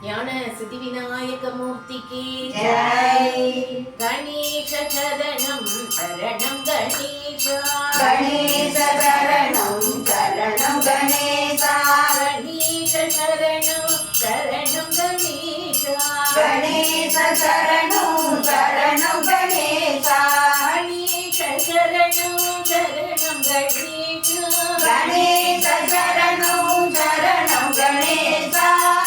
ஞான சித்தி விநாயக மூர்த்திக்கு ஜெய். கணேச சரணம் சரணம் கணேசா கணேச சரணம் சரணம் கணேசா. கணேச சரணம் சரணம் கணேசா கணேச சரணம் சரணம் கணேசா. கணேச சரணம் சரணம் கணேசா கணேச சரணம் சரணம் கணேசா.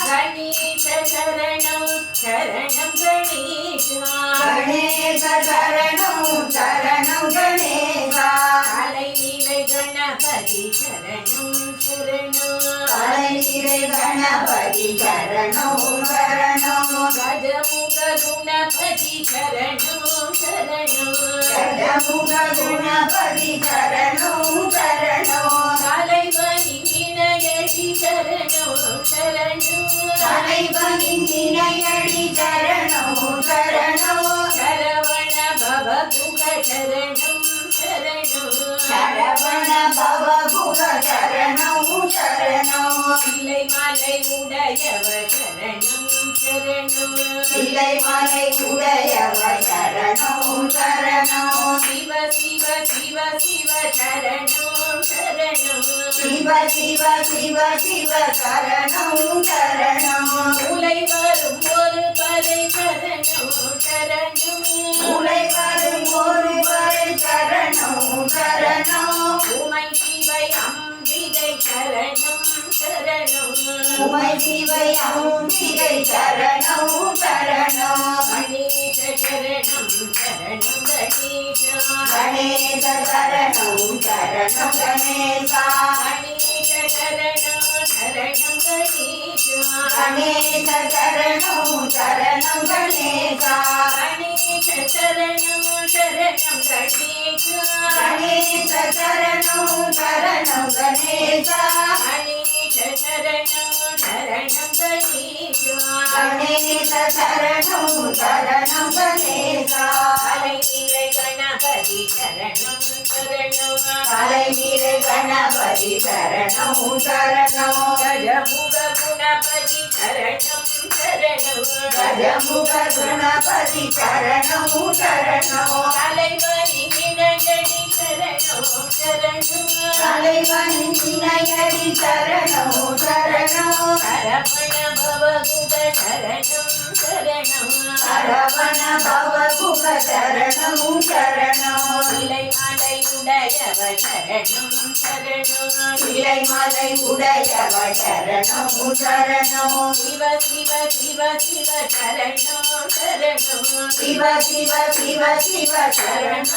கணேச சரணம் சரணம் கணேசா கணேச சரணம் சரணம் கணேசா. கலைநிலை கணபதி சரணம் சரணம் கலைநிறை கணபதி சரணம் சரணம். கஜமுக குணபதி சரணம் சரணம் கஜமுக குணபதி சரணம் சரணம். தலைவனின் இணையடி சரணம் சரணம் தலைவனின் இணையடி சரணம் சரணம். சரவண பவகுக சரணம் சரணம் சரவண பவகுக சரணம் சரணம். சிலை மலை உடையவ சரணம் சரணம் சிலைமலை உடையவ சரணம் சரணம். சிவ சிவ சிவ சிவ சரணம் சரணம் சிவ சிவ சிவ சிவ சரணம் சரணம். உலை வரும் ஒரு பறை சரணம் சரணம் உலை வரும் ஒருவரை சரணம் சரணம். உமை சிவை அம்பிகை சரணம் சரணம் உமை சிவை அம்பிகை சரணம் சரணம். கணேச சரணம் சரணம் கணேசா கணேச சரணம் சரணம் கணேசா. கணேச சரணம் சரணம் கணேசா கணேச சரணம் சரணம் கணேசா. கணேச சரணம் சரணம் கணேசா கணேச சரணம் சரணம் கணேசா. கணேச சரணம் சரணம் கணேசா கணேச சரணம் சரணம் கணேசா. கலைநிலை கணபதி சரணம் சரணம் கலைநிறை கணபதி சரணம் சரணம். கஜமுக குணபதி சரணம் சரணம் கஜமுக குணபதி சரணம் சரணம். தலைவனின் இணையடி சரணம் சரணம் தலைவனின் இணையடி சரணம் சரணம். சரவண பவகுக சரணம் சரணம் சரவண பவகுக சரணம் சரணம். சிலை மலை உடையவ சரணம் சரணம் சிலைமலை உடையவ சரணம் சரணம். சிவ சிவ சிவ சிவ சரணம் சரணம் சிவ சிவ சிவ சிவ சரணம்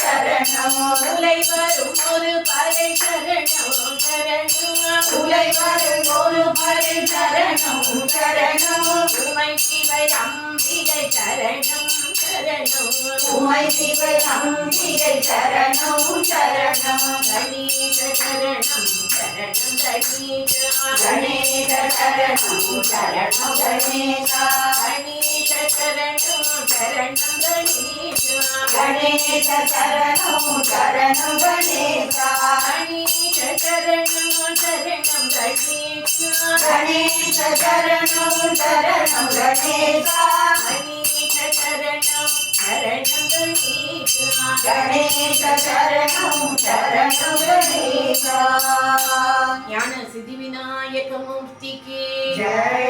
சரணம். உலை வரும் ஒரு பறை சரணம் சரணம் உலை வரும் ஒரு பறை சரணம் சரணம். உமை சிவை அம்பிகை சரணம் சரணம் உமை சிவை அம்பிகை சரணம் சரணம். கணேச சரணம் சரணம் கணேசா கணேச சரணம் சரணம் கணேசா. கணேச சரணம் சரணம் கணேசா கணேச சரணம் சரணம் கணேசா. கணேச சரணம் சரணம் கணேசா கணேச சரணம் சரணம் கணேசா. கணேச சரணம் சரணம் கணேசா கணேச சரணம் சரணம் கணேசா. ஞான சித்தி விநாயக மூர்த்திக்கு ஜெய்.